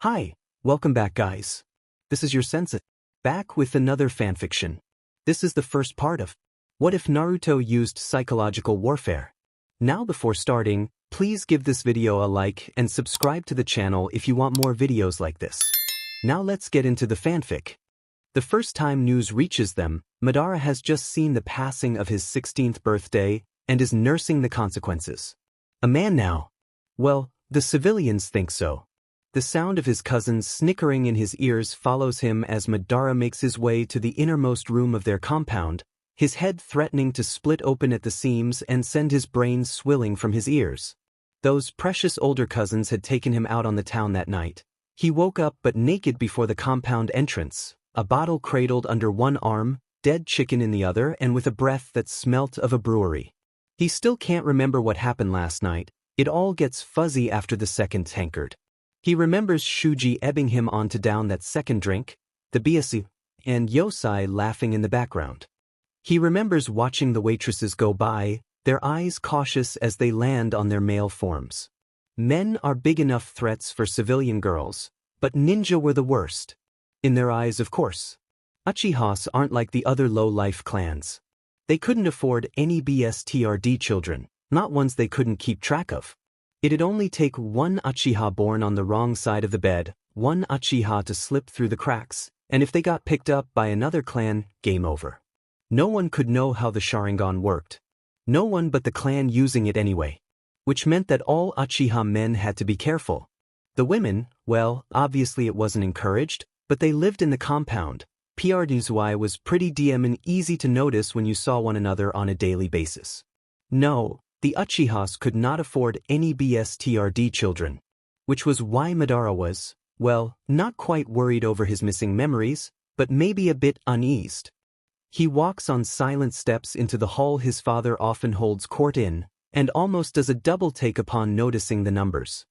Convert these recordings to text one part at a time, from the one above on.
Hi, welcome back guys. This is your sensei, back with another fanfiction. This is the first part of What if Naruto used psychological warfare? Now before starting, please give this video a like and subscribe to the channel if you want more videos like this. Now let's get into the fanfic. The first time news reaches them, Madara has just seen the passing of his 16th birthday and is nursing the consequences. A man now. Well, the civilians think so. The sound of his cousin's snickering in his ears follows him as Madara makes his way to the innermost room of their compound, his head threatening to split open at the seams and send his brain swilling from his ears. Those precious older cousins had taken him out on the town that night. He woke up but naked before the compound entrance, a bottle cradled under one arm, dead chicken in the other, and with a breath that smelt of a brewery. He still can't remember what happened last night. It all gets fuzzy after the second tankard. He remembers Shuji ebbing him on to down that second drink, the BSU, and Yosai laughing in the background. He remembers watching the waitresses go by, their eyes cautious as they land on their male forms. Men are big enough threats for civilian girls, but ninja were the worst. In their eyes, of course. Uchihas aren't like the other low-life clans. They couldn't afford any BSTRD children, not ones they couldn't keep track of. It'd only take one Uchiha born on the wrong side of the bed, one Uchiha to slip through the cracks, and if they got picked up by another clan, game over. No one could know how the Sharingan worked. No one but the clan using it anyway. Which meant that all Uchiha men had to be careful. The women, well, obviously it wasn't encouraged, but they lived in the compound. PRDZY was pretty DM and easy to notice when you saw one another on a daily basis. No. The Uchihas could not afford any BSTRD children, which was why Madara was, well, not quite worried over his missing memories, but maybe a bit uneased. He walks on silent steps into the hall his father often holds court in, and almost does a double take upon noticing the numbers.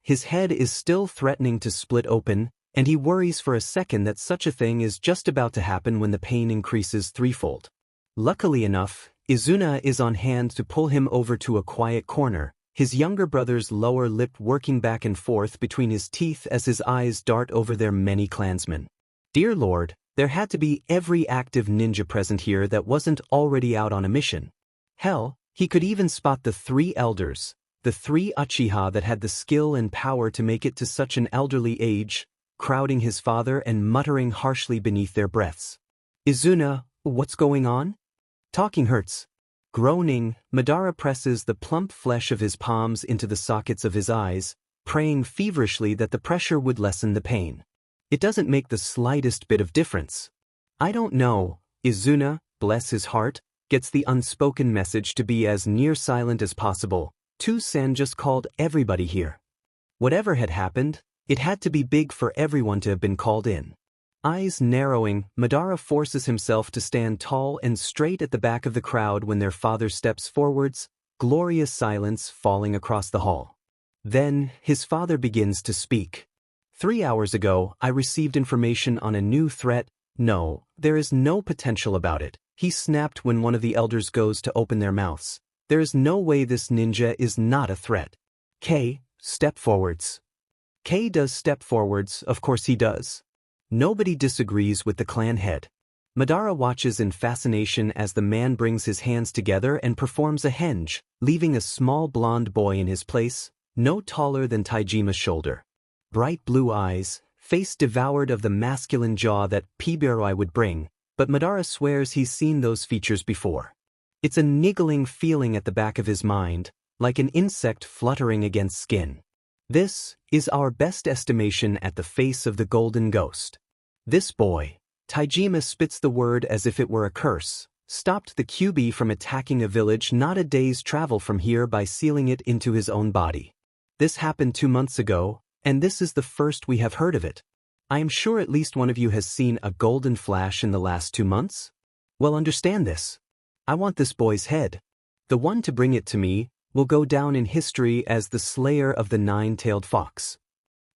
His head is still threatening to split open, and he worries for a second that such a thing is just about to happen when the pain increases threefold. Luckily enough, Izuna is on hand to pull him over to a quiet corner, his younger brother's lower lip working back and forth between his teeth as his eyes dart over their many clansmen. Dear Lord, there had to be every active ninja present here that wasn't already out on a mission. Hell, he could even spot the three elders, the three Uchiha that had the skill and power to make it to such an elderly age, crowding his father and muttering harshly beneath their breaths. Izuna, what's going on? Talking hurts. Groaning, Madara presses the plump flesh of his palms into the sockets of his eyes, praying feverishly that the pressure would lessen the pain. It doesn't make the slightest bit of difference. I don't know. Izuna, bless his heart, gets the unspoken message to be as near silent as possible. Tsume just called everybody here. Whatever had happened, it had to be big for everyone to have been called in. Eyes narrowing, Madara forces himself to stand tall and straight at the back of the crowd when their father steps forwards, glorious silence falling across the hall. Then, his father begins to speak. 3 hours ago, I received information on a new threat. No, there is no potential about it, he snapped when one of the elders goes to open their mouths. There is no way this ninja is not a threat. K, step forwards. K does step forwards, of course he does. Nobody disagrees with the clan head. Madara watches in fascination as the man brings his hands together and performs a henge, leaving a small blonde boy in his place, no taller than Taijima's shoulder. Bright blue eyes, face devoured of the masculine jaw that Pibiroi would bring, but Madara swears he's seen those features before. It's a niggling feeling at the back of his mind, like an insect fluttering against skin. This is our best estimation at the face of the golden ghost. This boy, Taijima spits the word as if it were a curse, stopped the QB from attacking a village not a day's travel from here by sealing it into his own body. This happened 2 months ago, and this is the first we have heard of it. I am sure at least one of you has seen a golden flash in the last 2 months? Well, understand this. I want this boy's head. The one to bring it to me will go down in history as the slayer of the nine-tailed fox.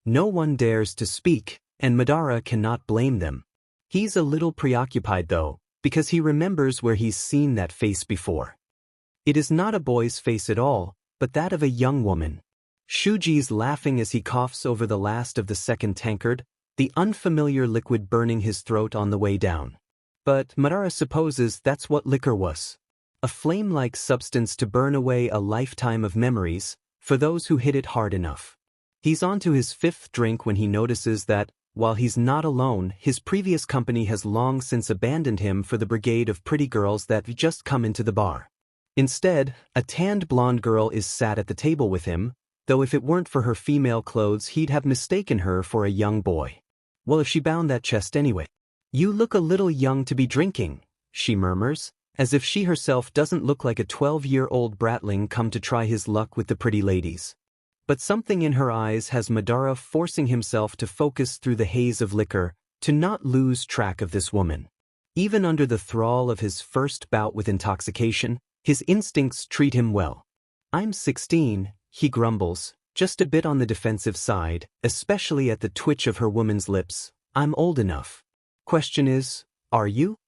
No one dares to speak, and Madara cannot blame them. He's a little preoccupied though, because he remembers where he's seen that face before. It is not a boy's face at all, but that of a young woman. Shuji's laughing as he coughs over the last of the second tankard, the unfamiliar liquid burning his throat on the way down. But Madara supposes that's what liquor was. A flame-like substance to burn away a lifetime of memories, for those who hit it hard enough. He's on to his fifth drink when he notices that, while he's not alone, his previous company has long since abandoned him for the brigade of pretty girls that just come into the bar. Instead, a tanned blonde girl is sat at the table with him, though if it weren't for her female clothes he'd have mistaken her for a young boy. Well, if she bound that chest anyway. "You look a little young to be drinking," she murmurs, as if she herself doesn't look like a 12-year-old bratling come to try his luck with the pretty ladies. But something in her eyes has Madara forcing himself to focus through the haze of liquor, to not lose track of this woman. Even under the thrall of his first bout with intoxication, his instincts treat him well. "I'm 16, he grumbles, just a bit on the defensive side, especially at the twitch of her woman's lips. "I'm old enough." Question is, are you?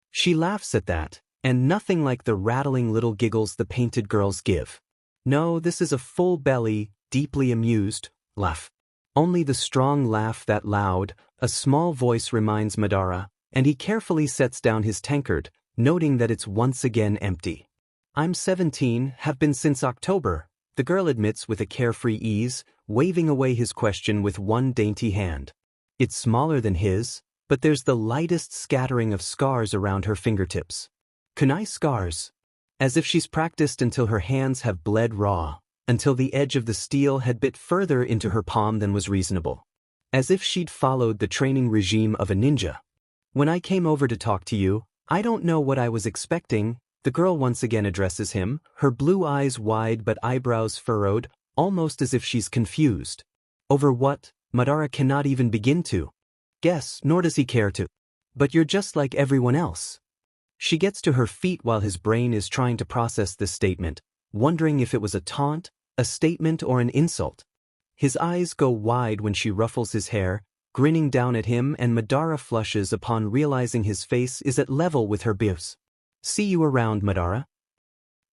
She laughs at that, and nothing like the rattling little giggles the painted girls give. No, this is a full belly, deeply amused laugh. Only the strong laugh that loud, a small voice reminds Madara, and he carefully sets down his tankard, noting that it's once again empty. "I'm 17, have been since October," the girl admits with a carefree ease, waving away his question with one dainty hand. It's smaller than his, but there's the lightest scattering of scars around her fingertips. Kunai scars. As if she's practiced until her hands have bled raw, until the edge of the steel had bit further into her palm than was reasonable. As if she'd followed the training regime of a ninja. "When I came over to talk to you, I don't know what I was expecting," the girl once again addresses him, her blue eyes wide but eyebrows furrowed, almost as if she's confused. Over what, Madara cannot even begin to guess, nor does he care to. "But you're just like everyone else." She gets to her feet while his brain is trying to process this statement, wondering if it was a taunt, a statement, or an insult. His eyes go wide when she ruffles his hair, grinning down at him, and Madara flushes upon realizing his face is at level with her bios. "See you around, Madara."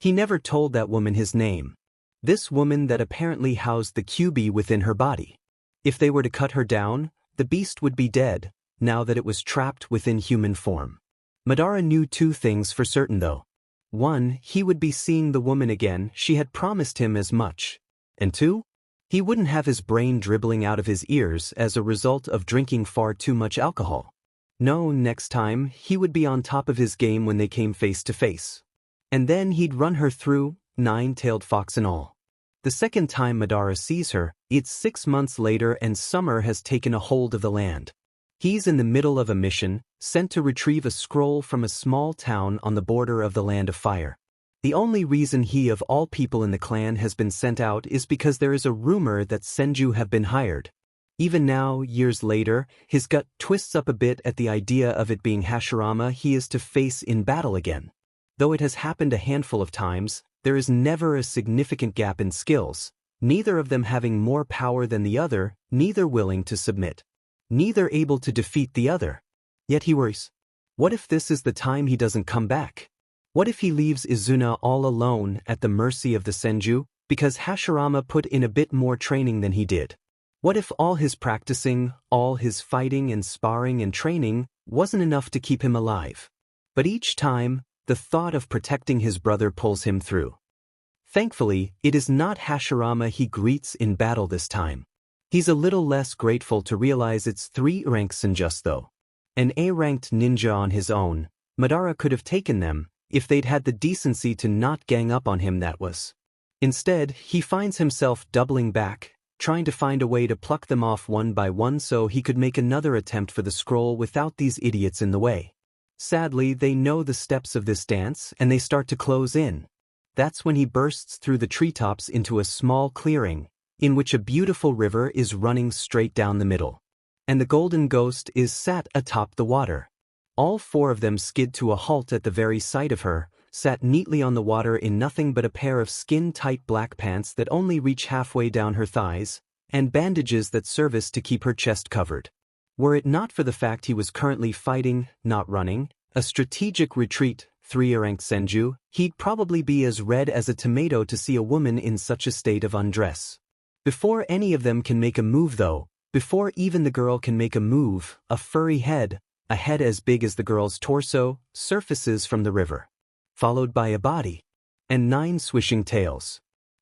He never told that woman his name. This woman that apparently housed the QB within her body. If they were to cut her down, the beast would be dead, now that it was trapped within human form. Madara knew two things for certain though. One, he would be seeing the woman again, she had promised him as much. And two, he wouldn't have his brain dribbling out of his ears as a result of drinking far too much alcohol. No, next time, he would be on top of his game when they came face to face. And then he'd run her through, nine-tailed fox and all. The second time Madara sees her, it's 6 months later and summer has taken a hold of the land. He's in the middle of a mission, sent to retrieve a scroll from a small town on the border of the Land of Fire. The only reason he of all people in the clan has been sent out is because there is a rumor that Senju have been hired. Even now, years later, his gut twists up a bit at the idea of it being Hashirama he is to face in battle again. Though it has happened a handful of times, there is never a significant gap in skills, neither of them having more power than the other, neither willing to submit. Neither able to defeat the other. Yet he worries. What if this is the time he doesn't come back? What if he leaves Izuna all alone at the mercy of the Senju, because Hashirama put in a bit more training than he did? What if all his practicing, all his fighting and sparring and training, wasn't enough to keep him alive? But each time, the thought of protecting his brother pulls him through. Thankfully, it is not Hashirama he greets in battle this time. He's a little less grateful to realize it's 3 ranks in just though. An A-ranked ninja on his own, Madara could have taken them, if they'd had the decency to not gang up on him that was. Instead, he finds himself doubling back, trying to find a way to pluck them off one by one so he could make another attempt for the scroll without these idiots in the way. Sadly, they know the steps of this dance and they start to close in. That's when he bursts through the treetops into a small clearing, in which a beautiful river is running straight down the middle. And the golden ghost is sat atop the water. All 4 of them skid to a halt at the very sight of her, sat neatly on the water in nothing but a pair of skin-tight black pants that only reach halfway down her thighs, and bandages that service to keep her chest covered. Were it not for the fact he was currently fighting, not running, a strategic retreat, 3-ranked Senju, he'd probably be as red as a tomato to see a woman in such a state of undress. Before any of them can make a move though, before even the girl can make a move, a furry head, a head as big as the girl's torso, surfaces from the river. Followed by a body. And 9 swishing tails.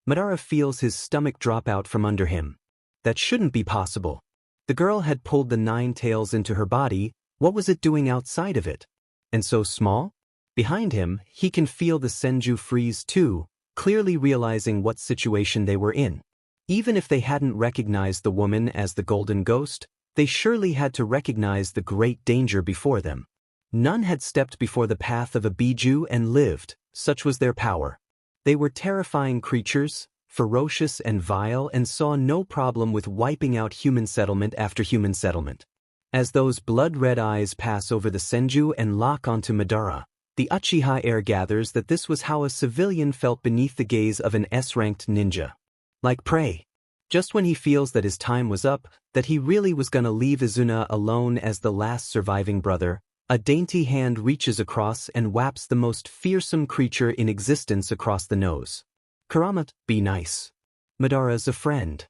Madara feels his stomach drop out from under him. That shouldn't be possible. The girl had pulled the 9 tails into her body, what was it doing outside of it? And so small? Behind him, he can feel the Senju freeze too, clearly realizing what situation they were in. Even if they hadn't recognized the woman as the golden ghost, they surely had to recognize the great danger before them. None had stepped before the path of a Biju and lived, such was their power. They were terrifying creatures, ferocious and vile, and saw no problem with wiping out human settlement after human settlement. As those blood-red eyes pass over the Senju and lock onto Madara, the Uchiha heir gathers that this was how a civilian felt beneath the gaze of an S-ranked ninja. Like prey. Just when he feels that his time was up, that he really was gonna leave Izuna alone as the last surviving brother, a dainty hand reaches across and whaps the most fearsome creature in existence across the nose. Kurama, be nice. Madara's a friend.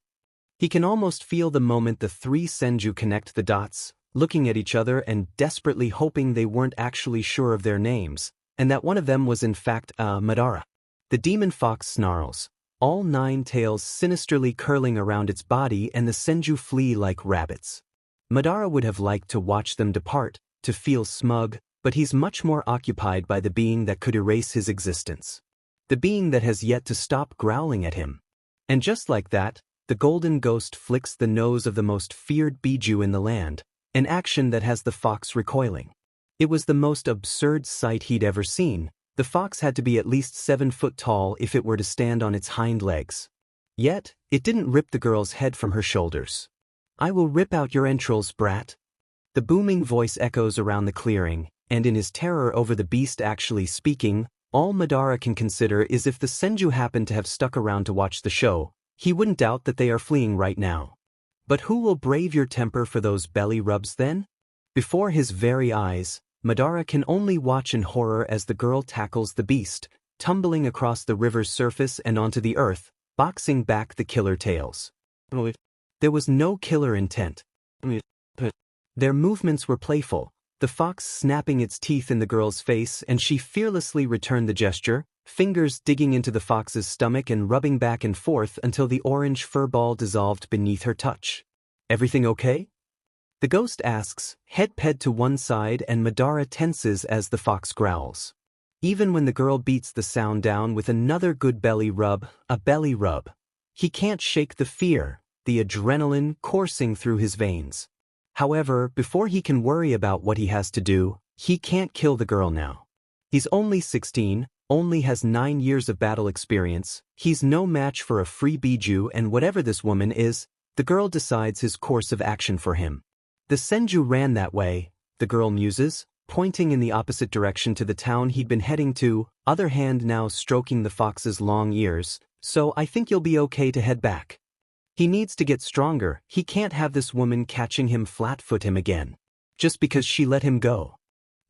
He can almost feel the moment the 3 Senju connect the dots, looking at each other and desperately hoping they weren't actually sure of their names, and that one of them was in fact Madara. The demon fox snarls, all 9 tails sinisterly curling around its body, and the Senju flee like rabbits. Madara would have liked to watch them depart, to feel smug, but he's much more occupied by the being that could erase his existence. The being that has yet to stop growling at him. And just like that, the golden ghost flicks the nose of the most feared Biju in the land, an action that has the fox recoiling. It was the most absurd sight he'd ever seen. The fox had to be at least 7 foot tall if it were to stand on its hind legs. Yet, it didn't rip the girl's head from her shoulders. I will rip out your entrails, brat. The booming voice echoes around the clearing, and in his terror over the beast actually speaking, all Madara can consider is if the Senju happen to have stuck around to watch the show, he wouldn't doubt that they are fleeing right now. But who will brave your temper for those belly rubs then? Before his very eyes, Madara can only watch in horror as the girl tackles the beast, tumbling across the river's surface and onto the earth, boxing back the killer tails. There was no killer intent. Their movements were playful, the fox snapping its teeth in the girl's face, and she fearlessly returned the gesture, fingers digging into the fox's stomach and rubbing back and forth until the orange fur ball dissolved beneath her touch. Everything okay? The ghost asks, head ped to one side, and Madara tenses as the fox growls. Even when the girl beats the sound down with another good belly rub, a belly rub, he can't shake the fear, the adrenaline coursing through his veins. However, before he can worry about what he has to do, he can't kill the girl now. He's only 16, only has 9 years of battle experience, he's no match for a free Biju, and whatever this woman is, the girl decides his course of action for him. The Senju ran that way, the girl muses, pointing in the opposite direction to the town he'd been heading to, other hand now stroking the fox's long ears, so I think you'll be okay to head back. He needs to get stronger, he can't have this woman catching him flat-foot him again. Just because she let him go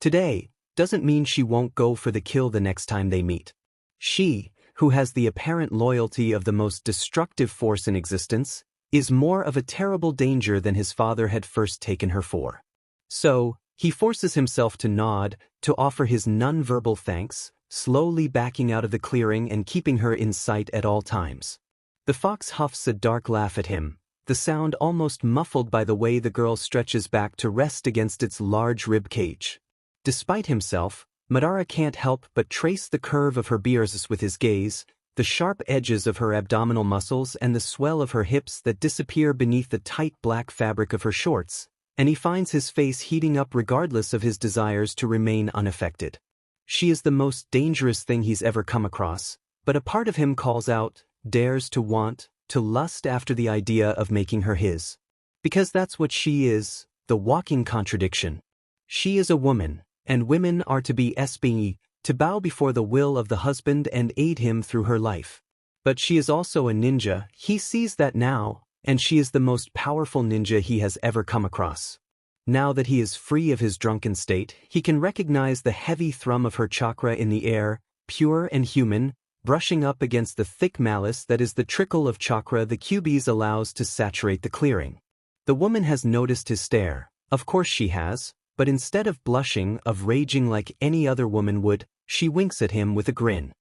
today, doesn't mean she won't go for the kill the next time they meet. She, who has the apparent loyalty of the most destructive force in existence, is more of a terrible danger than his father had first taken her for. So, he forces himself to nod, to offer his non-verbal thanks, slowly backing out of the clearing and keeping her in sight at all times. The fox huffs a dark laugh at him, the sound almost muffled by the way the girl stretches back to rest against its large rib cage. Despite himself, Madara can't help but trace the curve of her biceps with his gaze, the sharp edges of her abdominal muscles and the swell of her hips that disappear beneath the tight black fabric of her shorts, and he finds his face heating up regardless of his desires to remain unaffected. She is the most dangerous thing he's ever come across, but a part of him calls out, dares to want, to lust after the idea of making her his. Because that's what she is, the walking contradiction. She is a woman, and women are to be SBE, to bow before the will of the husband and aid him through her life. But she is also a ninja, he sees that now, and she is the most powerful ninja he has ever come across. Now that he is free of his drunken state, he can recognize the heavy thrum of her chakra in the air, pure and human, brushing up against the thick malice that is the trickle of chakra the cubies allows to saturate the clearing. The woman has noticed his stare, of course she has, but instead of blushing, of raging like any other woman would, she winks at him with a grin.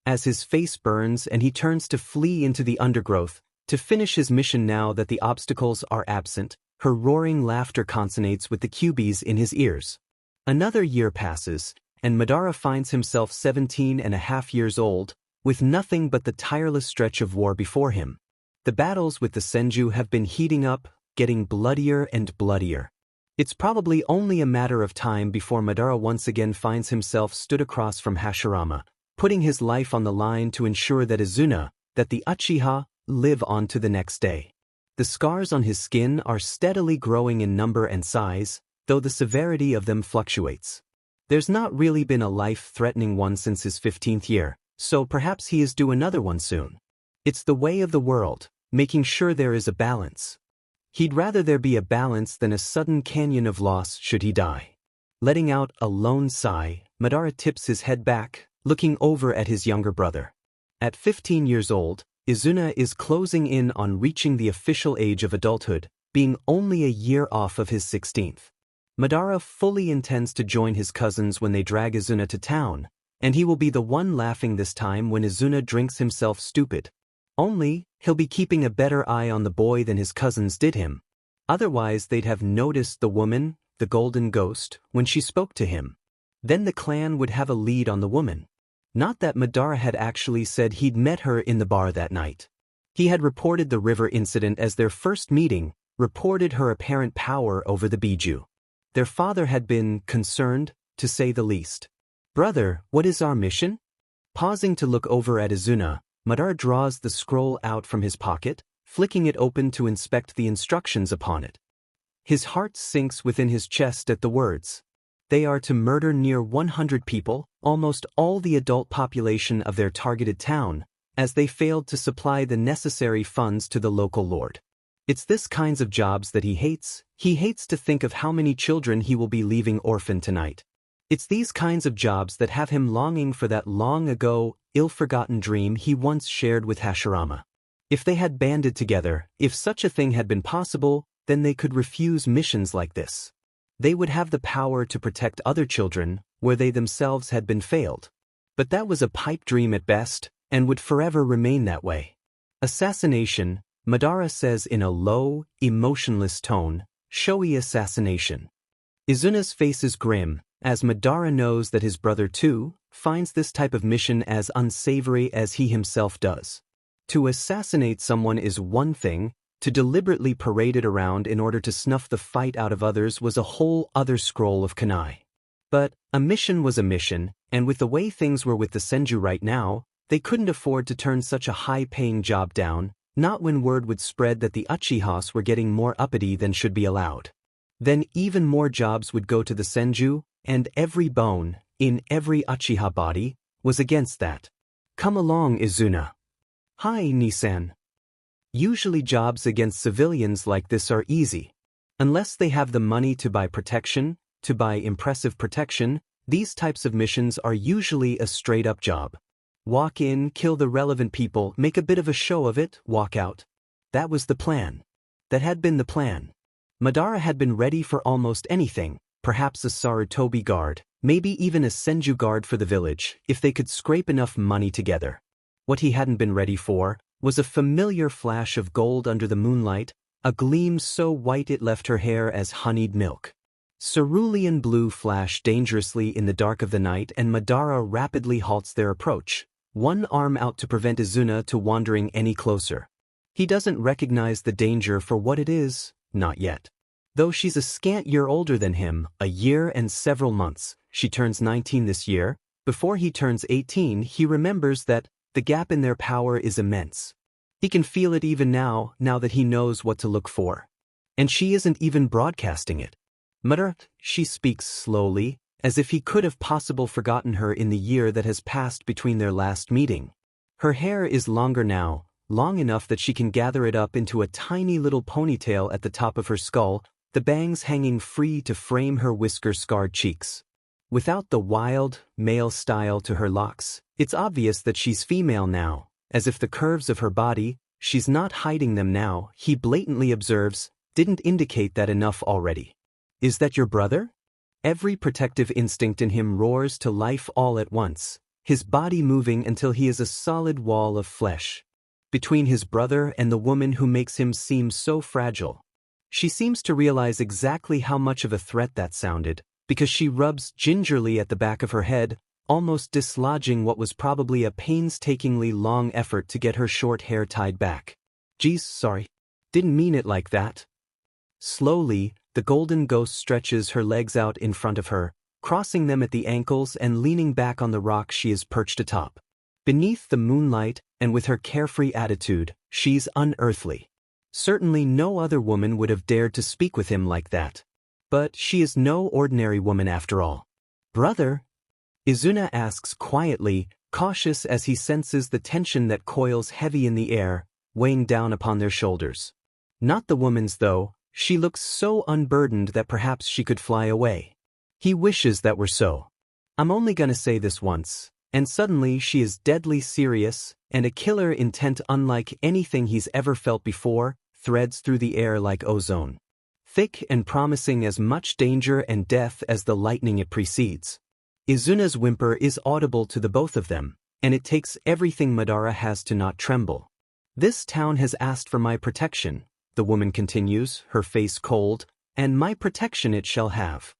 As his face burns and he turns to flee into the undergrowth, to finish his mission now that the obstacles are absent, her roaring laughter consonnates with the cubies in his ears. Another year passes, and Madara finds himself 17.5 years old, with nothing but the tireless stretch of war before him. The battles with the Senju have been heating up, getting bloodier and bloodier. It's probably only a matter of time before Madara once again finds himself stood across from Hashirama, putting his life on the line to ensure that Izuna, that the Uchiha, live on to the next day. The scars on his skin are steadily growing in number and size, though the severity of them fluctuates. There's not really been a life-threatening one since his 15th year, so perhaps he is due another one soon. It's the way of the world, making sure there is a balance. He'd rather there be a balance than a sudden canyon of loss should he die. Letting out a lone sigh, Madara tips his head back, looking over at his younger brother. At 15 years old, Izuna is closing in on reaching the official age of adulthood, being only a year off of his 16th. Madara fully intends to join his cousins when they drag Izuna to town, and he will be the one laughing this time when Izuna drinks himself stupid. Only, he'll be keeping a better eye on the boy than his cousins did him. Otherwise they'd have noticed the woman, the golden ghost, when she spoke to him. Then the clan would have a lead on the woman. Not that Madara had actually said he'd met her in the bar that night. He had reported the river incident as their first meeting, reported her apparent power over the Biju. Their father had been concerned, to say the least. "Brother, what is our mission?" Pausing to look over at Izuna, Madara draws the scroll out from his pocket, flicking it open to inspect the instructions upon it. His heart sinks within his chest at the words. They are to murder near 100 people, almost all the adult population of their targeted town, as they failed to supply the necessary funds to the local lord. It's this kinds of jobs that he hates. He hates to think of how many children he will be leaving orphaned tonight. It's these kinds of jobs that have him longing for that long-ago, ill-forgotten dream he once shared with Hashirama. If they had banded together, if such a thing had been possible, then they could refuse missions like this. They would have the power to protect other children, where they themselves had been failed. But that was a pipe dream at best, and would forever remain that way. Assassination, Madara says in a low, emotionless tone, showy assassination. Izuna's face is grim, as Madara knows that his brother too finds this type of mission as unsavory as he himself does. To assassinate someone is one thing, to deliberately parade it around in order to snuff the fight out of others was a whole other scroll of kunai. But a mission was a mission, and with the way things were with the Senju right now, they couldn't afford to turn such a high-paying job down, not when word would spread that the Uchihas were getting more uppity than should be allowed. Then even more jobs would go to the Senju, and every bone, in every Uchiha body, was against that. "Come along, Izuna." "Hi, Nisan." Usually jobs against civilians like this are easy. Unless they have the money to buy protection, to buy impressive protection, these types of missions are usually a straight-up job. Walk in, kill the relevant people, make a bit of a show of it, walk out. That was the plan. That had been the plan. Madara had been ready for almost anything, perhaps a Sarutobi guard, maybe even a Senju guard for the village, if they could scrape enough money together. What he hadn't been ready for was a familiar flash of gold under the moonlight, a gleam so white it left her hair as honeyed milk. Cerulean blue flashed dangerously in the dark of the night, and Madara rapidly halts their approach, one arm out to prevent Izuna to wandering any closer. He doesn't recognize the danger for what it is, not yet. Though she's a scant year older than him, a year and several months, she turns 19 this year, before he turns 18 he remembers that the gap in their power is immense. He can feel it even now that he knows what to look for. And she isn't even broadcasting it. Madara, she speaks slowly, as if he could have possibly forgotten her in the year that has passed between their last meeting. Her hair is longer now, long enough that she can gather it up into a tiny little ponytail at the top of her skull, the bangs hanging free to frame her whisker-scarred cheeks. Without the wild, male style to her locks, It's obvious that she's female now, as if the curves of her body, she's not hiding them now, he blatantly observes, didn't indicate that enough already. Is that your brother? Every protective instinct in him roars to life all at once, his body moving until he is a solid wall of flesh. Between his brother and the woman who makes him seem so fragile. She seems to realize exactly how much of a threat that sounded, because she rubs gingerly at the back of her head, almost dislodging what was probably a painstakingly long effort to get her short hair tied back. Geez, sorry. Didn't mean it like that. Slowly, the golden ghost stretches her legs out in front of her, crossing them at the ankles and leaning back on the rock she is perched atop. Beneath the moonlight, and with her carefree attitude, she's unearthly. Certainly no other woman would have dared to speak with him like that. But she is no ordinary woman after all. Brother? Izuna asks quietly, cautious as he senses the tension that coils heavy in the air, weighing down upon their shoulders. Not the woman's though, she looks so unburdened that perhaps she could fly away. He wishes that were so. I'm only gonna say this once. And suddenly she is deadly serious, and a killer intent unlike anything he's ever felt before, threads through the air like ozone. Thick and promising as much danger and death as the lightning it precedes. Izuna's whimper is audible to the both of them, and it takes everything Madara has to not tremble. This town has asked for my protection, the woman continues, her face cold, and my protection it shall have.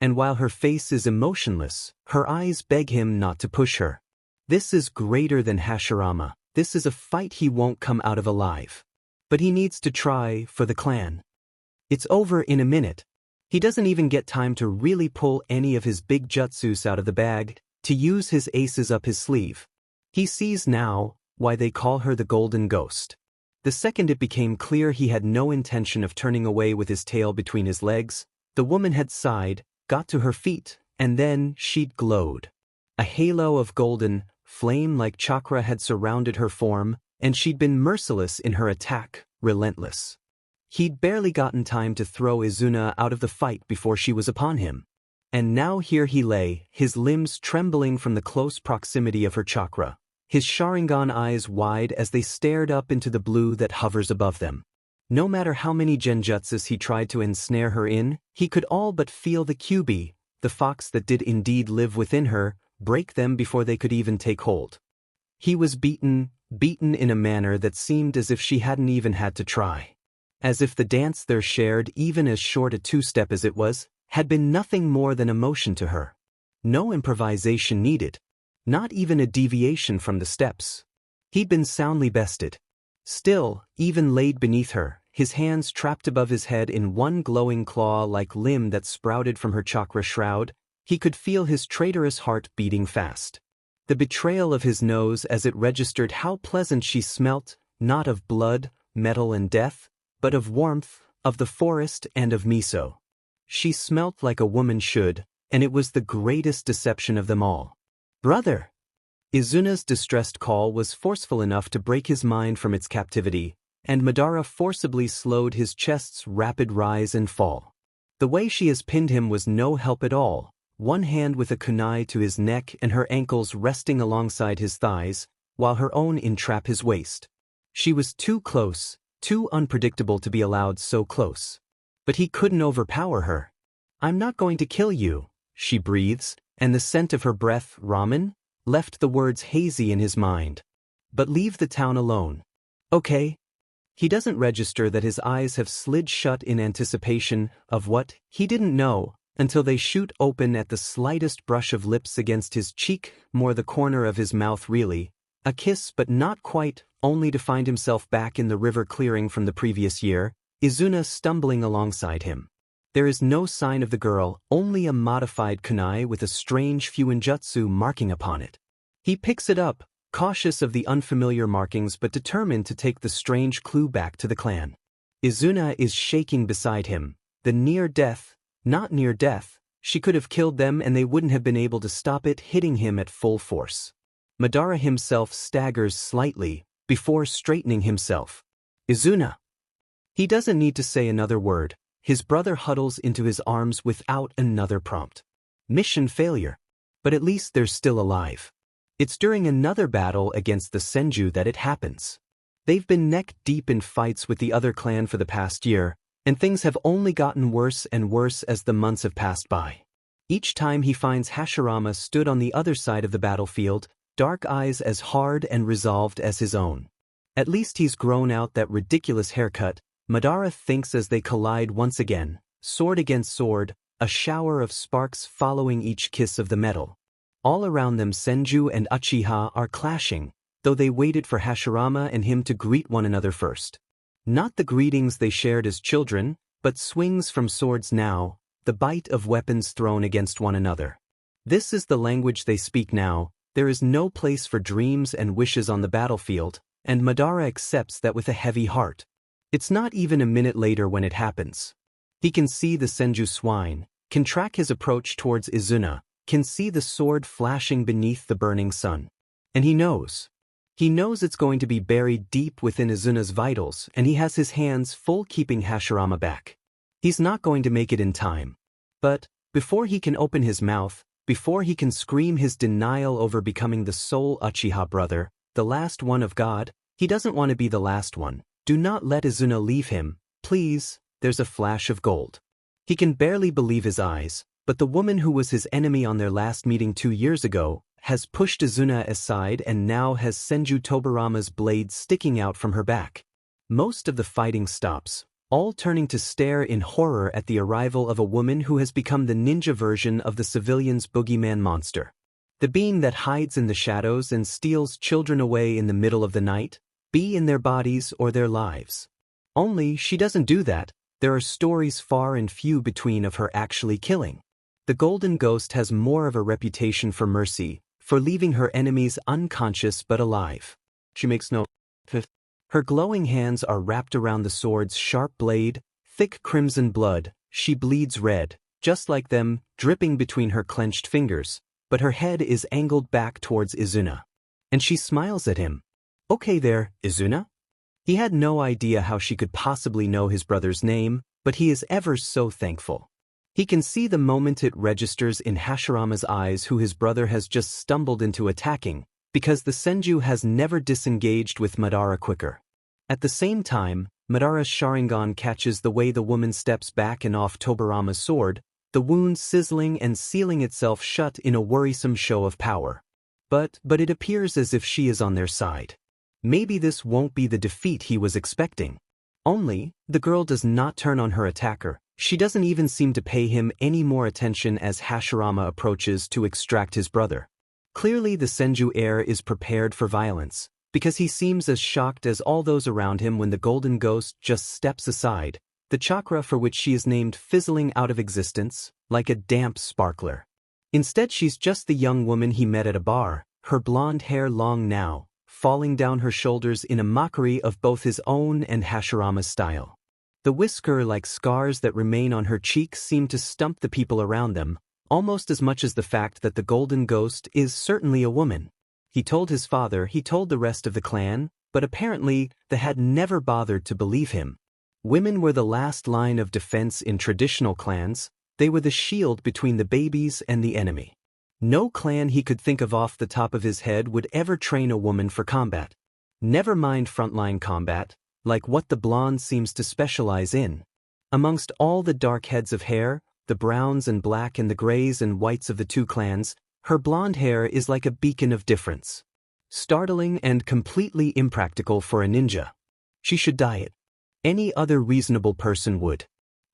And while her face is emotionless, her eyes beg him not to push her. This is greater than Hashirama, this is a fight he won't come out of alive. But he needs to try for the clan. It's over in a minute. He doesn't even get time to really pull any of his big jutsus out of the bag, to use his aces up his sleeve. He sees now why they call her the Golden Ghost. The second it became clear he had no intention of turning away with his tail between his legs, the woman had sighed, got to her feet, and then she'd glowed. A halo of golden, flame-like chakra had surrounded her form, and she'd been merciless in her attack, relentless. He'd barely gotten time to throw Izuna out of the fight before she was upon him. And now here he lay, his limbs trembling from the close proximity of her chakra, his Sharingan eyes wide as they stared up into the blue that hovers above them. No matter how many genjutsus he tried to ensnare her in, he could all but feel the Kyubi, the fox that did indeed live within her, break them before they could even take hold. He was beaten in a manner that seemed as if she hadn't even had to try. As if the dance there shared, even as short a two-step as it was, had been nothing more than emotion to her. No improvisation needed. Not even a deviation from the steps. He'd been soundly bested. Still, even laid beneath her, his hands trapped above his head in one glowing claw-like limb that sprouted from her chakra shroud, he could feel his traitorous heart beating fast. The betrayal of his nose as it registered how pleasant she smelt, not of blood, metal and death, but of warmth, of the forest and of miso. She smelt like a woman should, and it was the greatest deception of them all. Brother! Izuna's distressed call was forceful enough to break his mind from its captivity, and Madara forcibly slowed his chest's rapid rise and fall. The way she has pinned him was no help at all, one hand with a kunai to his neck and her ankles resting alongside his thighs, while her own entrap his waist. She was too close, too unpredictable to be allowed so close. But he couldn't overpower her. I'm not going to kill you, she breathes, and the scent of her breath, ramen, left the words hazy in his mind. But leave the town alone. Okay. He doesn't register that his eyes have slid shut in anticipation of what he didn't know until they shoot open at the slightest brush of lips against his cheek, more the corner of his mouth really, a kiss but not quite, only to find himself back in the river clearing from the previous year, Izuna stumbling alongside him. There is no sign of the girl, only a modified kunai with a strange fuinjutsu marking upon it. He picks it up, cautious of the unfamiliar markings but determined to take the strange clue back to the clan. Izuna is shaking beside him, the near death, not near death, she could have killed them and they wouldn't have been able to stop it hitting him at full force. Madara himself staggers slightly, before straightening himself. Izuna! He doesn't need to say another word. His brother huddles into his arms without another prompt. Mission failure. But at least they're still alive. It's during another battle against the Senju that it happens. They've been neck-deep in fights with the other clan for the past year, and things have only gotten worse and worse as the months have passed by. Each time he finds Hashirama stood on the other side of the battlefield, dark eyes as hard and resolved as his own. At least he's grown out that ridiculous haircut, Madara thinks as they collide once again, sword against sword, a shower of sparks following each kiss of the metal. All around them Senju and Uchiha are clashing, though they waited for Hashirama and him to greet one another first. Not the greetings they shared as children, but swings from swords now, the bite of weapons thrown against one another. This is the language they speak now. There is no place for dreams and wishes on the battlefield, and Madara accepts that with a heavy heart. It's not even a minute later when it happens. He can see the Senju swine, can track his approach towards Izuna, can see the sword flashing beneath the burning sun. And he knows. He knows it's going to be buried deep within Izuna's vitals, and he has his hands full keeping Hashirama back. He's not going to make it in time. But, before he can open his mouth, before he can scream his denial over becoming the sole Uchiha brother, the last one of God, he doesn't want to be the last one. Do not let Izuna leave him, please. There's a flash of gold. He can barely believe his eyes, but the woman who was his enemy on their last meeting 2 years ago has pushed Izuna aside and now has Senju Tobarama's blade sticking out from her back. Most of the fighting stops, all turning to stare in horror at the arrival of a woman who has become the ninja version of the civilian's boogeyman monster. The being that hides in the shadows and steals children away in the middle of the night, be in their bodies or their lives. Only she doesn't do that. There are stories far and few between of her actually killing. The Golden Ghost has more of a reputation for mercy, for leaving her enemies unconscious but alive. She makes no fifth. Her glowing hands are wrapped around the sword's sharp blade, thick crimson blood. She bleeds red, just like them, dripping between her clenched fingers, but her head is angled back towards Izuna. And she smiles at him. Okay there, Izuna? He had no idea how she could possibly know his brother's name, but he is ever so thankful. He can see the moment it registers in Hashirama's eyes who his brother has just stumbled into attacking, because the Senju has never disengaged with Madara quicker. At the same time, Madara's Sharingan catches the way the woman steps back and off Tobarama's sword, the wound sizzling and sealing itself shut in a worrisome show of power. But it appears as if she is on their side. Maybe this won't be the defeat he was expecting. Only, the girl does not turn on her attacker. She doesn't even seem to pay him any more attention as Hashirama approaches to extract his brother. Clearly the Senju heir is prepared for violence, because he seems as shocked as all those around him when the Golden Ghost just steps aside, the chakra for which she is named fizzling out of existence, like a damp sparkler. Instead she's just the young woman he met at a bar, her blonde hair long now, falling down her shoulders in a mockery of both his own and Hashirama's style. The whisker-like scars that remain on her cheeks seem to stump the people around them, almost as much as the fact that the Golden Ghost is certainly a woman. He told his father, he told the rest of the clan, but apparently they had never bothered to believe him. Women were the last line of defense in traditional clans. They were the shield between the babies and the enemy. No clan he could think of off the top of his head would ever train a woman for combat. Never mind frontline combat, like what the blonde seems to specialize in. Amongst all the dark heads of hair, the browns and black and the grays and whites of the two clans, her blonde hair is like a beacon of difference. Startling and completely impractical for a ninja. She should dye it. Any other reasonable person would.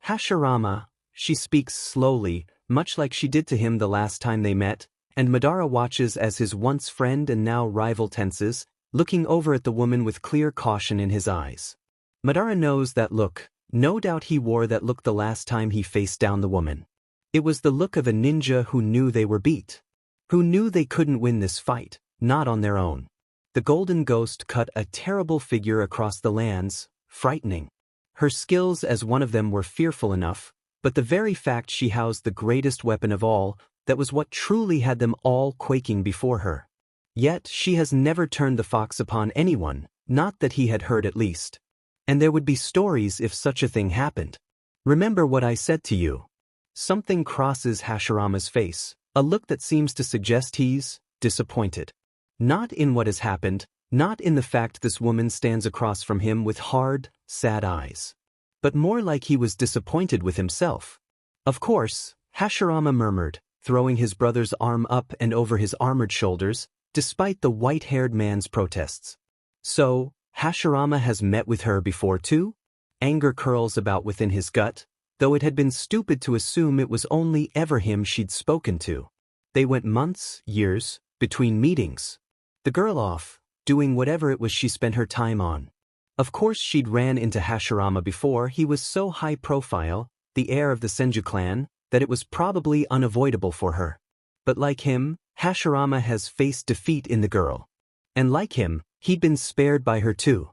Hashirama, she speaks slowly, much like she did to him the last time they met, and Madara watches as his once friend and now rival tenses, looking over at the woman with clear caution in his eyes. Madara knows that look. No doubt he wore that look the last time he faced down the woman. It was the look of a ninja who knew they were beat. Who knew they couldn't win this fight, not on their own. The Golden Ghost cut a terrible figure across the lands, frightening. Her skills as one of them were fearful enough, but the very fact she housed the greatest weapon of all, that was what truly had them all quaking before her. Yet she has never turned the fox upon anyone, not that he had heard at least. And there would be stories if such a thing happened. Remember what I said to you. Something crosses Hashirama's face, a look that seems to suggest he's disappointed. Not in what has happened, not in the fact this woman stands across from him with hard, sad eyes. But more like he was disappointed with himself. Of course, Hashirama murmured, throwing his brother's arm up and over his armored shoulders, despite the white-haired man's protests. So, Hashirama has met with her before too? Anger curls about within his gut, though it had been stupid to assume it was only ever him she'd spoken to. They went months, years, between meetings. The girl off, doing whatever it was she spent her time on. Of course she'd ran into Hashirama before. He was so high profile, the heir of the Senju clan, that it was probably unavoidable for her. But like him, Hashirama has faced defeat in the girl. And like him, he'd been spared by her too.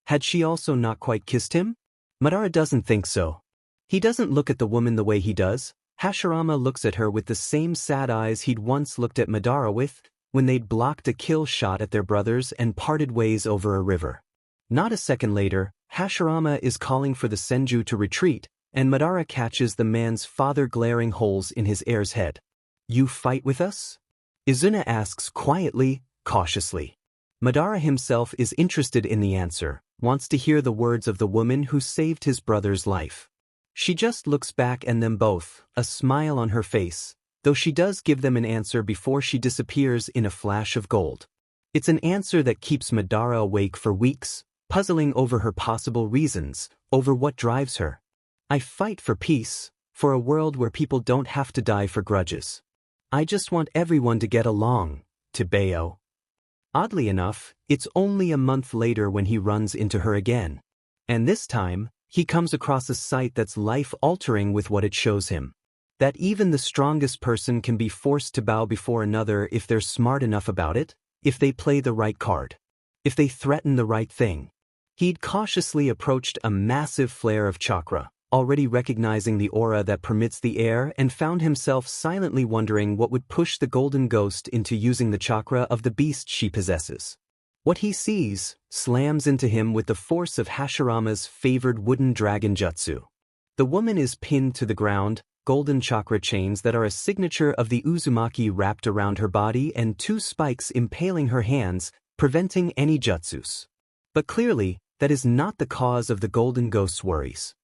Had she also not quite kissed him? Madara doesn't think so. He doesn't look at the woman the way he does. Hashirama looks at her with the same sad eyes he'd once looked at Madara with, when they'd blocked a kill shot at their brothers and parted ways over a river. Not a second later, Hashirama is calling for the Senju to retreat, and Madara catches the man's father glaring holes in his heir's head. "You fight with us?" Izuna asks quietly, cautiously. Madara himself is interested in the answer, wants to hear the words of the woman who saved his brother's life. She just looks back at them both, a smile on her face, though she does give them an answer before she disappears in a flash of gold. It's an answer that keeps Madara awake for weeks, puzzling over her possible reasons, over what drives her. "I fight for peace, for a world where people don't have to die for grudges. I just want everyone to get along," to Bayo. Oddly enough, it's only a month later when he runs into her again. And this time, he comes across a sight that's life-altering with what it shows him. That even the strongest person can be forced to bow before another if they're smart enough about it, if they play the right card, if they threaten the right thing. He'd cautiously approached a massive flare of chakra, already recognizing the aura that permits the air, and found himself silently wondering what would push the golden ghost into using the chakra of the beast she possesses. What he sees slams into him with the force of Hashirama's favored wooden dragon jutsu. The woman is pinned to the ground, golden chakra chains that are a signature of the Uzumaki wrapped around her body and two spikes impaling her hands, preventing any jutsus. But clearly, that is not the cause of the golden ghost's worries.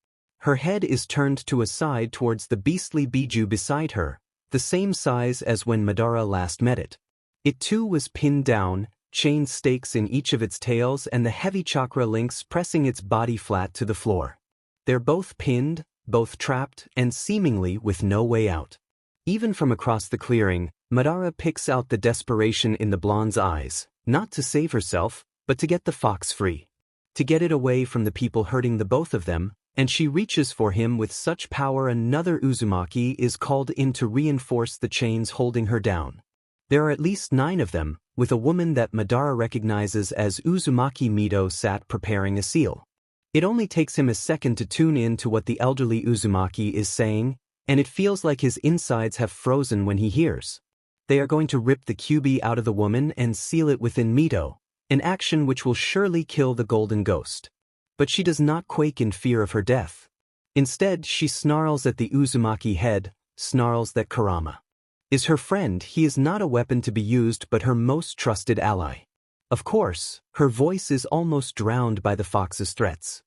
Her head is turned to a side towards the beastly Biju beside her, the same size as when Madara last met it. It too was pinned down, chain stakes in each of its tails and the heavy chakra links pressing its body flat to the floor. They're both pinned, both trapped, and seemingly with no way out. Even from across the clearing, Madara picks out the desperation in the blonde's eyes, not to save herself, but to get the fox free. To get it away from the people hurting the both of them, and she reaches for him with such power another Uzumaki is called in to reinforce the chains holding her down. There are at least 9 of them, with a woman that Madara recognizes as Uzumaki Mido sat preparing a seal. It only takes him a second to tune in to what the elderly Uzumaki is saying, and it feels like his insides have frozen when he hears. They are going to rip the QB out of the woman and seal it within Mido, an action which will surely kill the golden ghost. But she does not quake in fear of her death. Instead, she snarls at the Uzumaki head, snarls that Kurama is her friend. He is not a weapon to be used but her most trusted ally. Of course, her voice is almost drowned by the fox's threats.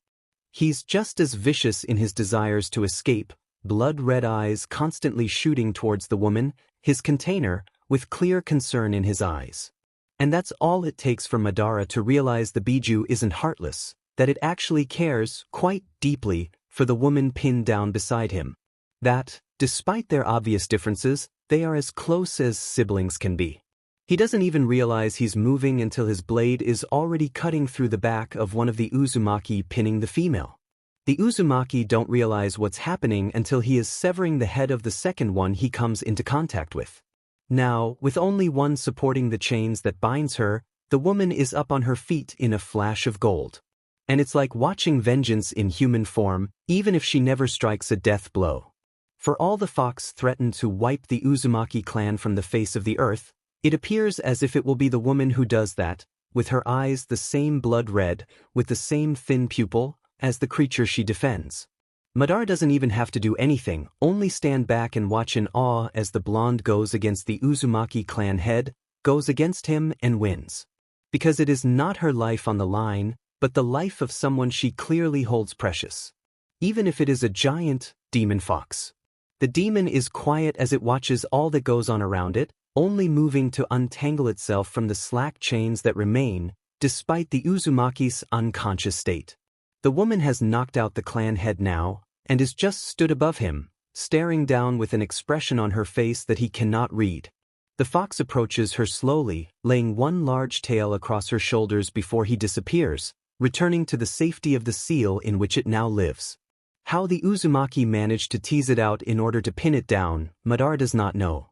He's just as vicious in his desires to escape, blood-red eyes constantly shooting towards the woman, his container, with clear concern in his eyes. And that's all it takes for Madara to realize the Biju isn't heartless, that it actually cares, quite deeply, for the woman pinned down beside him. That, despite their obvious differences, they are as close as siblings can be. He doesn't even realize he's moving until his blade is already cutting through the back of one of the Uzumaki, pinning the female. The Uzumaki don't realize what's happening until he is severing the head of the second one he comes into contact with. Now, with only one supporting the chains that binds her, the woman is up on her feet in a flash of gold. And it's like watching vengeance in human form, even if she never strikes a death blow. For all the fox threatened to wipe the Uzumaki clan from the face of the earth, it appears as if it will be the woman who does that, with her eyes the same blood red, with the same thin pupil, as the creature she defends. Madara doesn't even have to do anything, only stand back and watch in awe as the blonde goes against the Uzumaki clan head, goes against him and wins. Because it is not her life on the line, but the life of someone she clearly holds precious. Even if it is a giant demon fox. The demon is quiet as it watches all that goes on around it, only moving to untangle itself from the slack chains that remain, despite the Uzumaki's unconscious state. The woman has knocked out the clan head now, and is just stood above him, staring down with an expression on her face that he cannot read. The fox approaches her slowly, laying one large tail across her shoulders before he disappears, returning to the safety of the seal in which it now lives. How the Uzumaki managed to tease it out in order to pin it down, Madara does not know.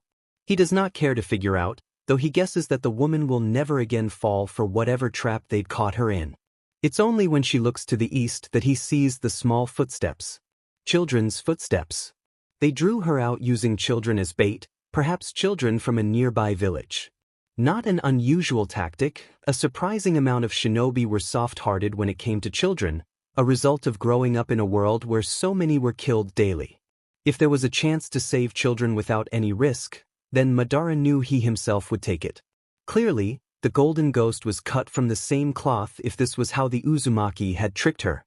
He does not care to figure out, though he guesses that the woman will never again fall for whatever trap they'd caught her in. It's only when she looks to the east that he sees the small footsteps. Children's footsteps. They drew her out using children as bait, perhaps children from a nearby village. Not an unusual tactic, a surprising amount of shinobi were soft-hearted when it came to children, a result of growing up in a world where so many were killed daily. If there was a chance to save children without any risk, then Madara knew he himself would take it. Clearly, the golden ghost was cut from the same cloth if this was how the Uzumaki had tricked her.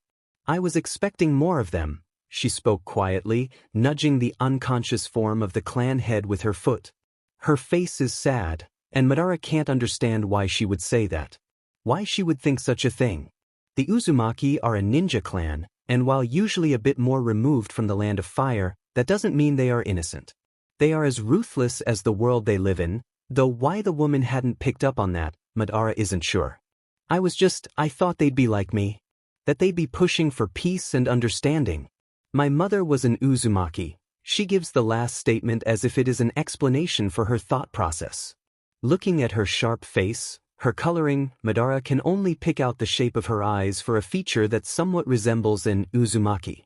I was expecting more of them, she spoke quietly, nudging the unconscious form of the clan head with her foot. Her face is sad, and Madara can't understand why she would say that. Why she would think such a thing. The Uzumaki are a ninja clan, and while usually a bit more removed from the land of fire, that doesn't mean they are innocent. They are as ruthless as the world they live in, though why the woman hadn't picked up on that, Madara isn't sure. I thought they'd be like me. That they'd be pushing for peace and understanding. My mother was an Uzumaki. She gives the last statement as if it is an explanation for her thought process. Looking at her sharp face, her coloring, Madara can only pick out the shape of her eyes for a feature that somewhat resembles an Uzumaki.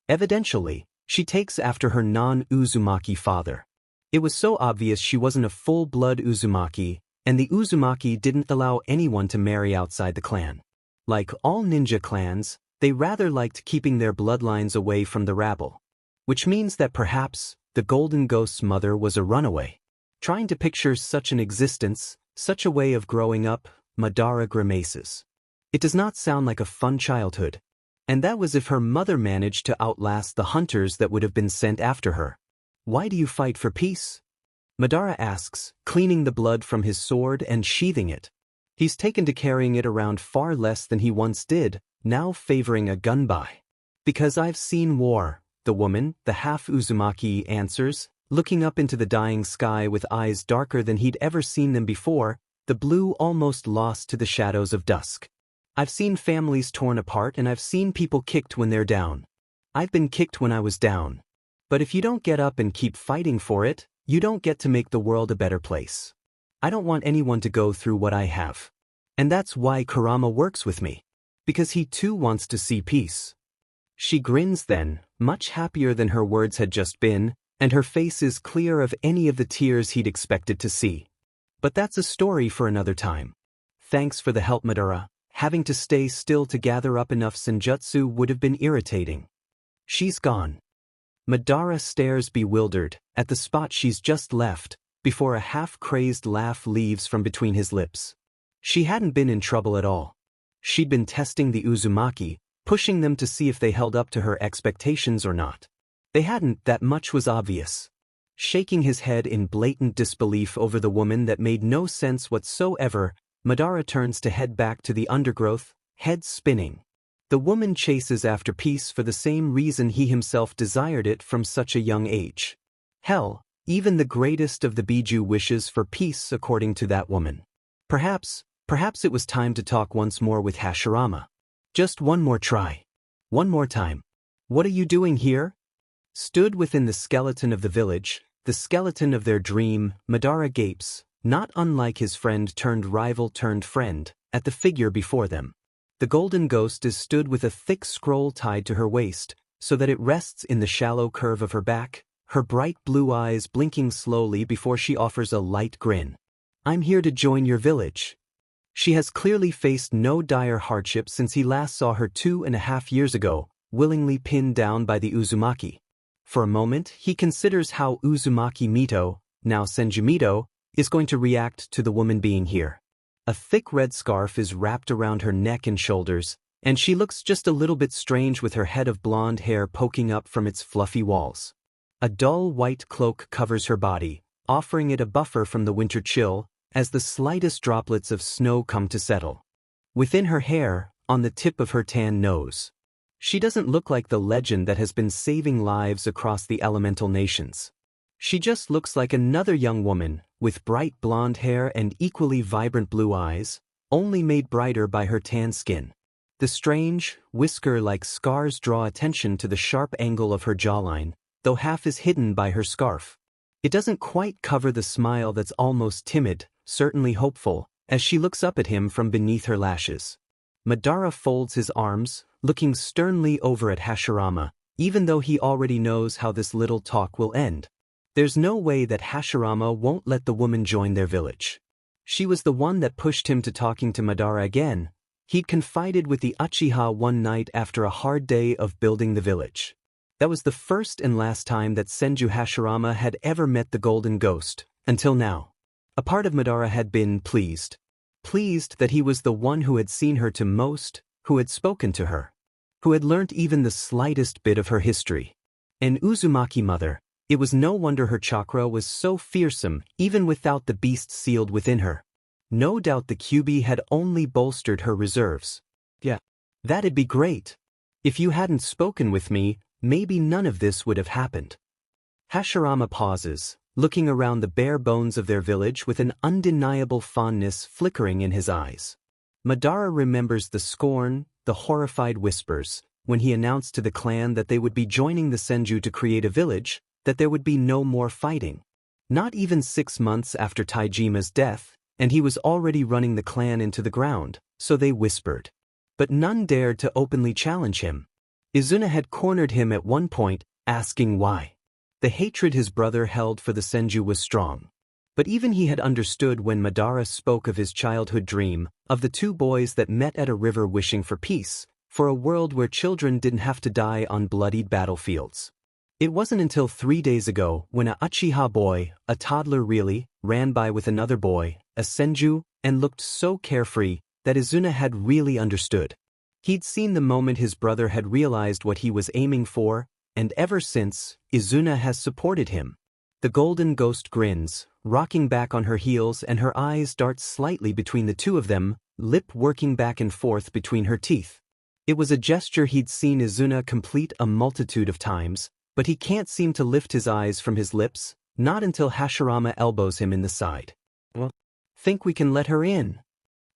Evidentially, she takes after her non-Uzumaki father. It was so obvious she wasn't a full-blood Uzumaki, and the Uzumaki didn't allow anyone to marry outside the clan. Like all ninja clans, they rather liked keeping their bloodlines away from the rabble. Which means that perhaps, the Golden Ghost's mother was a runaway. Trying to picture such an existence, such a way of growing up, Madara grimaces. It does not sound like a fun childhood. And that was if her mother managed to outlast the hunters that would have been sent after her. Why do you fight for peace? Madara asks, cleaning the blood from his sword and sheathing it. He's taken to carrying it around far less than he once did, now favoring a gunbai. Because I've seen war, the woman, the half-Uzumaki, answers, looking up into the dying sky with eyes darker than he'd ever seen them before, the blue almost lost to the shadows of dusk. I've seen families torn apart and I've seen people kicked when they're down. I've been kicked when I was down. But if you don't get up and keep fighting for it, you don't get to make the world a better place. I don't want anyone to go through what I have. And that's why Kurama works with me. Because he too wants to see peace. She grins then, much happier than her words had just been, and her face is clear of any of the tears he'd expected to see. But that's a story for another time. Thanks for the help, Madara. Having to stay still to gather up enough senjutsu would have been irritating. She's gone. Madara stares bewildered at the spot she's just left, before a half-crazed laugh leaves from between his lips. She hadn't been in trouble at all. She'd been testing the Uzumaki, pushing them to see if they held up to her expectations or not. They hadn't, that much was obvious. Shaking his head in blatant disbelief over the woman that made no sense whatsoever, Madara turns to head back to the undergrowth, head spinning. The woman chases after peace for the same reason he himself desired it from such a young age. Hell, even the greatest of the Biju wishes for peace according to that woman. Perhaps it was time to talk once more with Hashirama. Just one more try. One more time. What are you doing here? Stood within the skeleton of the village, the skeleton of their dream, Madara gapes, not unlike his friend-turned-rival-turned-friend, at the figure before them. The golden ghost is stood with a thick scroll tied to her waist, so that it rests in the shallow curve of her back, her bright blue eyes blinking slowly before she offers a light grin. I'm here to join your village. She has clearly faced no dire hardship since he last saw her 2.5 years ago, willingly pinned down by the Uzumaki. For a moment, he considers how Uzumaki Mito, now Senju Mito, is going to react to the woman being here. A thick red scarf is wrapped around her neck and shoulders, and she looks just a little bit strange with her head of blonde hair poking up from its fluffy walls. A dull white cloak covers her body, offering it a buffer from the winter chill, as the slightest droplets of snow come to settle. Within her hair, on the tip of her tan nose. She doesn't look like the legend that has been saving lives across the elemental nations. She just looks like another young woman, with bright blonde hair and equally vibrant blue eyes, only made brighter by her tan skin. The strange, whisker-like scars draw attention to the sharp angle of her jawline, though half is hidden by her scarf. It doesn't quite cover the smile that's almost timid, certainly hopeful, as she looks up at him from beneath her lashes. Madara folds his arms, looking sternly over at Hashirama, even though he already knows how this little talk will end. There's no way that Hashirama won't let the woman join their village. She was the one that pushed him to talking to Madara again. He'd confided with the Uchiha one night after a hard day of building the village. That was the first and last time that Senju Hashirama had ever met the Golden Ghost, until now. A part of Madara had been pleased. Pleased that he was the one who had seen her to most, who had spoken to her, who had learnt even the slightest bit of her history. An Uzumaki mother, it was no wonder her chakra was so fearsome even without the beast sealed within her. No doubt the Kyuubi had only bolstered her reserves. Yeah, that'd be great. If you hadn't spoken with me, maybe none of this would have happened. Hashirama pauses, looking around the bare bones of their village with an undeniable fondness flickering in his eyes. Madara remembers the scorn, the horrified whispers, when he announced to the clan that they would be joining the Senju to create a village, that there would be no more fighting. Not even 6 months after Taijima's death, and he was already running the clan into the ground, so they whispered. But none dared to openly challenge him. Izuna had cornered him at one point, asking why. The hatred his brother held for the Senju was strong. But even he had understood when Madara spoke of his childhood dream, of the two boys that met at a river wishing for peace, for a world where children didn't have to die on bloodied battlefields. It wasn't until 3 days ago when a Uchiha boy, a toddler really, ran by with another boy, a Senju, and looked so carefree, that Izuna had really understood. He'd seen the moment his brother had realized what he was aiming for, and ever since, Izuna has supported him. The Golden Ghost grins, rocking back on her heels, and her eyes dart slightly between the two of them, lip working back and forth between her teeth. It was a gesture he'd seen Izuna complete a multitude of times, but he can't seem to lift his eyes from his lips, not until Hashirama elbows him in the side. Well, think we can let her in?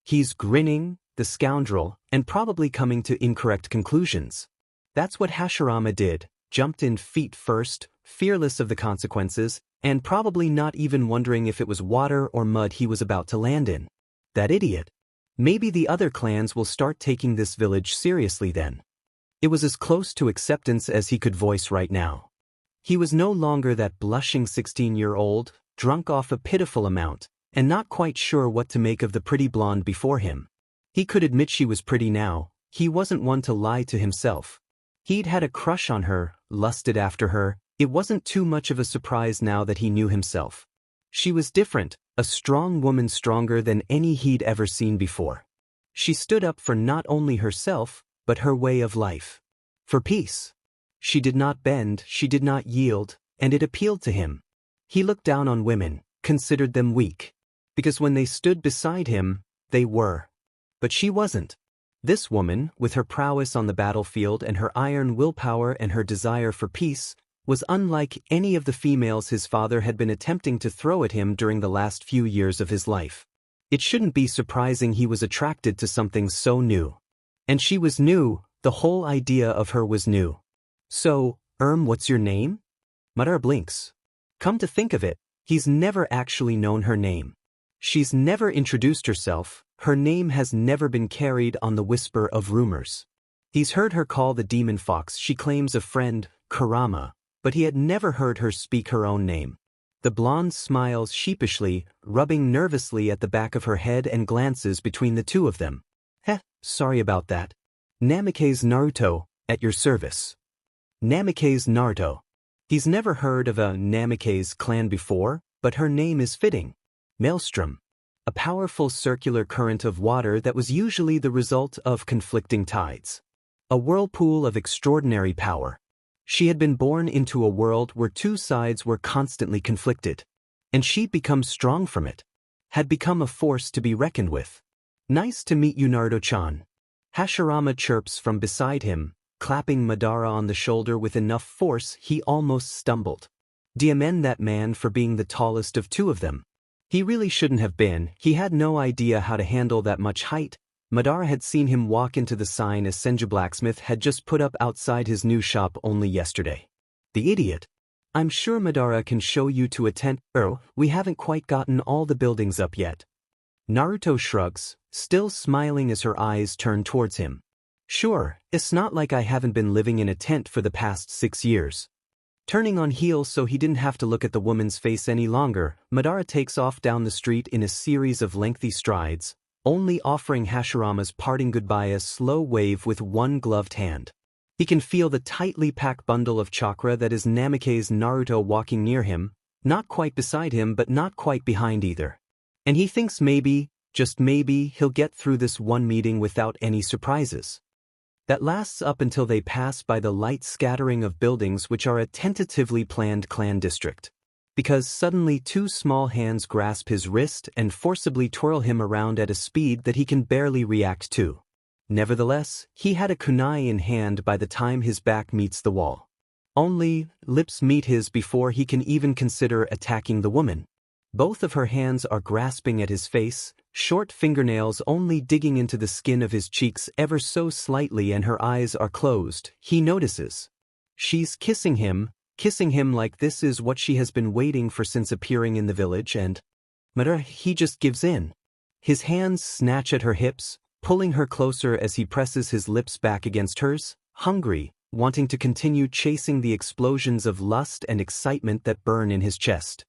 He's grinning, the scoundrel, and probably coming to incorrect conclusions. That's what Hashirama did. Jumped in feet first, fearless of the consequences, and probably not even wondering if it was water or mud he was about to land in. That idiot. Maybe the other clans will start taking this village seriously then. It was as close to acceptance as he could voice right now. He was no longer that blushing 16-year-old, drunk off a pitiful amount, and not quite sure what to make of the pretty blonde before him. He could admit she was pretty now, he wasn't one to lie to himself. He'd had a crush on her, lusted after her, it wasn't too much of a surprise now that he knew himself. She was different, a strong woman stronger than any he'd ever seen before. She stood up for not only herself, but her way of life. For peace. She did not bend, she did not yield, and it appealed to him. He looked down on women, considered them weak. Because when they stood beside him, they were. But she wasn't. This woman, with her prowess on the battlefield and her iron willpower and her desire for peace, was unlike any of the females his father had been attempting to throw at him during the last few years of his life. It shouldn't be surprising he was attracted to something so new. And she was new, the whole idea of her was new. So, what's your name? Madara blinks. Come to think of it, he's never actually known her name. She's never introduced herself, her name has never been carried on the whisper of rumors. He's heard her call the demon fox she claims a friend, Kurama, but he had never heard her speak her own name. The blonde smiles sheepishly, rubbing nervously at the back of her head and glances between the two of them. Sorry about that. Namikaze Naruto, at your service. Namikaze Naruto. He's never heard of a Namikaze clan before, but her name is fitting. Maelstrom. A powerful circular current of water that was usually the result of conflicting tides. A whirlpool of extraordinary power. She had been born into a world where two sides were constantly conflicted. And she'd become strong from it. Had become a force to be reckoned with. Nice to meet you, Naruto-chan. Hashirama chirps from beside him, clapping Madara on the shoulder with enough force he almost stumbled. Commend that man for being the tallest of two of them. He really shouldn't have been. He had no idea how to handle that much height. Madara had seen him walk into the sign a Senju blacksmith had just put up outside his new shop only yesterday. The idiot. I'm sure Madara can show you to a tent. We haven't quite gotten all the buildings up yet. Naruto shrugs, still smiling as her eyes turn towards him. Sure, it's not like I haven't been living in a tent for the past 6 years. Turning on heel so he didn't have to look at the woman's face any longer, Madara takes off down the street in a series of lengthy strides, only offering Hashirama's parting goodbye a slow wave with one gloved hand. He can feel the tightly packed bundle of chakra that is Namake's Naruto walking near him, not quite beside him but not quite behind either. And he thinks maybe, just maybe, he'll get through this one meeting without any surprises. That lasts up until they pass by the light scattering of buildings which are a tentatively planned clan district. Because suddenly two small hands grasp his wrist and forcibly twirl him around at a speed that he can barely react to. Nevertheless, he had a kunai in hand by the time his back meets the wall. Only, lips meet his before he can even consider attacking the woman. Both of her hands are grasping at his face, short fingernails only digging into the skin of his cheeks ever so slightly, and her eyes are closed. He notices. She's kissing him like this is what she has been waiting for since appearing in the village, and Madara, he just gives in. His hands snatch at her hips, pulling her closer as he presses his lips back against hers, hungry, wanting to continue chasing the explosions of lust and excitement that burn in his chest.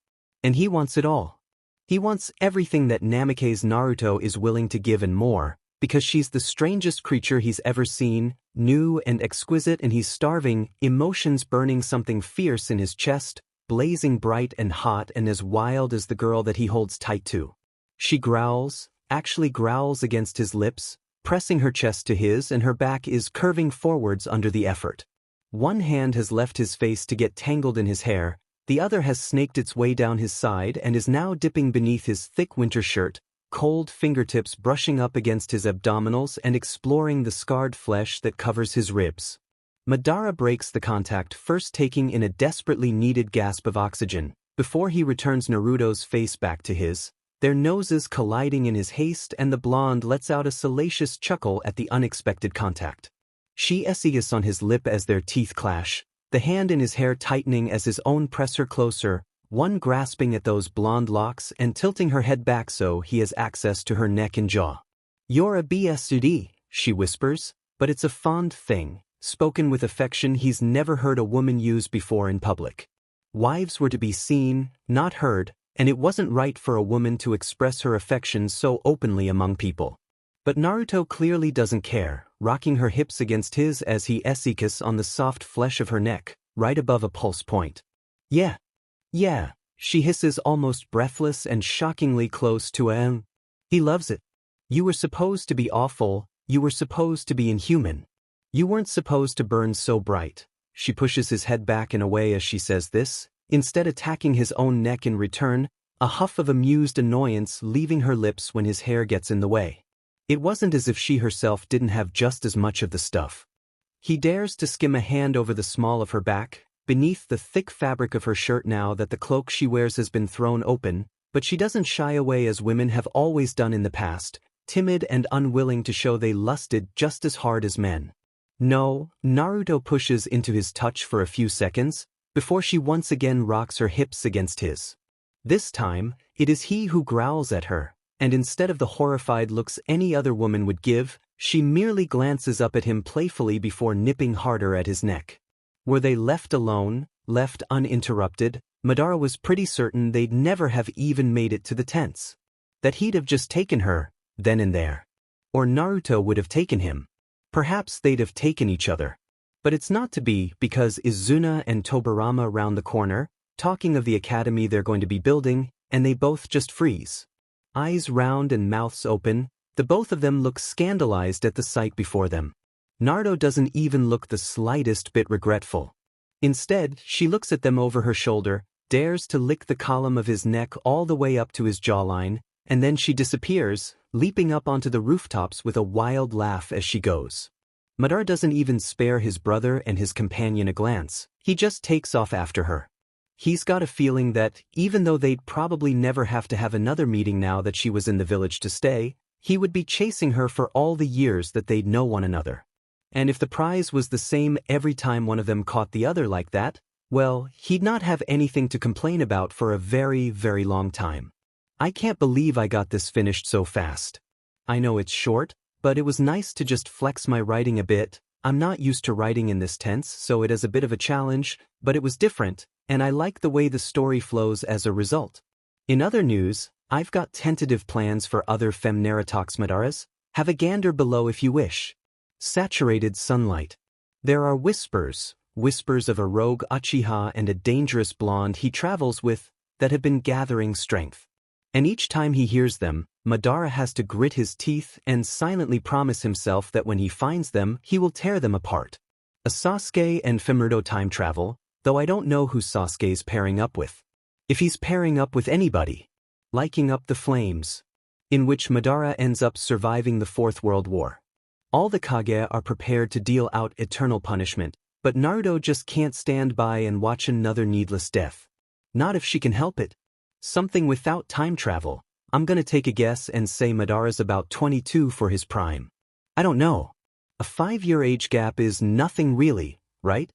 And he wants it all. He wants everything that Namake's Naruto is willing to give and more, because she's the strangest creature he's ever seen, new and exquisite, and he's starving, emotions burning something fierce in his chest, blazing bright and hot and as wild as the girl that he holds tight to. She growls, actually growls against his lips, pressing her chest to his, and her back is curving forwards under the effort. One hand has left his face to get tangled in his hair, the other has snaked its way down his side and is now dipping beneath his thick winter shirt, cold fingertips brushing up against his abdominals and exploring the scarred flesh that covers his ribs. Madara breaks the contact, first taking in a desperately needed gasp of oxygen, before he returns Naruto's face back to his, their noses colliding in his haste, and the blonde lets out a salacious chuckle at the unexpected contact. She esses on his lip as their teeth clash, the hand in his hair tightening as his own press her closer, one grasping at those blonde locks and tilting her head back so he has access to her neck and jaw. "You're a BSUD," she whispers, but it's a fond thing, spoken with affection he's never heard a woman use before in public. Wives were to be seen, not heard, and it wasn't right for a woman to express her affection so openly among people. But Naruto clearly doesn't care, rocking her hips against his as he esses on the soft flesh of her neck, right above a pulse point. Yeah, she hisses almost breathless and shockingly close to a He loves it. You were supposed to be awful, you were supposed to be inhuman. You weren't supposed to burn so bright. She pushes his head back and away as she says this, instead attacking his own neck in return, a huff of amused annoyance leaving her lips when his hair gets in the way. It wasn't as if she herself didn't have just as much of the stuff. He dares to skim a hand over the small of her back, beneath the thick fabric of her shirt now that the cloak she wears has been thrown open, but she doesn't shy away as women have always done in the past, timid and unwilling to show they lusted just as hard as men. No, Naruto pushes into his touch for a few seconds, before she once again rocks her hips against his. This time, it is he who growls at her, and instead of the horrified looks any other woman would give, she merely glances up at him playfully before nipping harder at his neck. Were they left alone, left uninterrupted, Madara was pretty certain they'd never have even made it to the tents. That he'd have just taken her, then and there. Or Naruto would have taken him. Perhaps they'd have taken each other. But it's not to be, because Izuna and Tobirama round the corner, talking of the academy they're going to be building, and they both just freeze. Eyes round and mouths open, the both of them look scandalized at the sight before them. Naruto doesn't even look the slightest bit regretful. Instead, she looks at them over her shoulder, dares to lick the column of his neck all the way up to his jawline, and then she disappears, leaping up onto the rooftops with a wild laugh as she goes. Madara doesn't even spare his brother and his companion a glance, he just takes off after her. He's got a feeling that, even though they'd probably never have to have another meeting now that she was in the village to stay, he would be chasing her for all the years that they'd know one another. And if the prize was the same every time one of them caught the other like that, well, he'd not have anything to complain about for a very, very long time. I can't believe I got this finished so fast. I know it's short, but it was nice to just flex my writing a bit. I'm not used to writing in this tense, so it is a bit of a challenge, but it was different, and I like the way the story flows as a result. In other news, I've got tentative plans for other FemNaruto Madaras. Have a gander below if you wish. Saturated sunlight. There are whispers of a rogue Uchiha and a dangerous blonde he travels with, that have been gathering strength. And each time he hears them, Madara has to grit his teeth and silently promise himself that when he finds them, he will tear them apart. A Sasuke and FemNaruto time travel, though I don't know who Sasuke's pairing up with. If he's pairing up with anybody. Liking up the flames. In which Madara ends up surviving the Fourth World War. All the Kage are prepared to deal out eternal punishment, but Naruto just can't stand by and watch another needless death. Not if she can help it. Something without time travel. I'm gonna take a guess and say Madara's about 22 for his prime. I don't know. A 5-year age gap is nothing really, right?